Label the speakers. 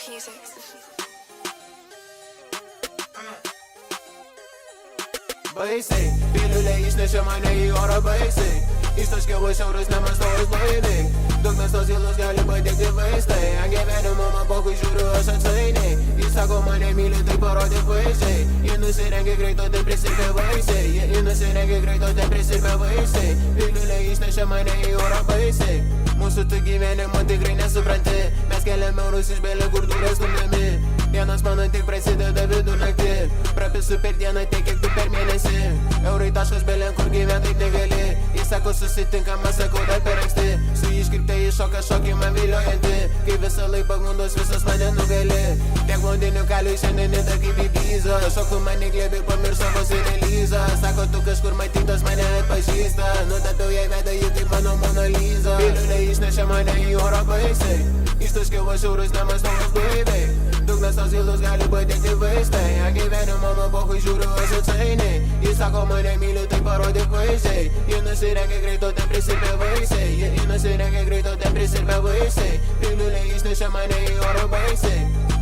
Speaker 1: Music.
Speaker 2: Baisiai, piliulė išnešė mane į oro baisiai. Ištaškiau šiaurės nemastojus blaivai. Dugnas tos gilus gali padėkti vaistai. Ant gyvenimo man pokui žiūriu aš atsainiai. Jis sako mane myli, tai parodyk vaizdžiai. Ji nusirengė greito, tai prisirpė vaisiai. Ji nusirengė greito, tai prisirpė vaisiai. Piliulė išnešė mane į oro baisiai. Mūsų tu gyvenimo tikrai nesupranti. Mes keliam eurus iš belė, kur durės stumdami. Dienas mano tik prasideda vidurnaktį. Prapisu per dieną tiek, kiek tu per mėnesį. Eurai taškas belė, kur gyvent taip negali. Jis sako susitinkama, sakau dar per anksti. Su iškirpte į šoką šokį man viliojanti. Kai visą laik pagundos visos mane nugali. Tiek blondinių kalių šiandien nida kaip į Bizą. Šoktų mane glėbi, pamirš savo Elizą. Sako tu kažkur matytas mane atpažįsta. Nutapiau jai veidą, ji kaip mano Mona Lisa. Piliulė išnešė mane į oro baisiai. Ištaškiau aš eurus nemastojus blaivai. Dugnas tos gilus gali padėkti vaistai. Ant gyvenimo man pokui žiūriu aš atsainiai. Jis sako mane myli, tai parodyk vaizdžiai. Ji nusirengė greito, tai prisirpė vaisiai. Ji nusirengė greito, tai prisirpė vaisiai. Piliulė išnešė mane į oro baisiai.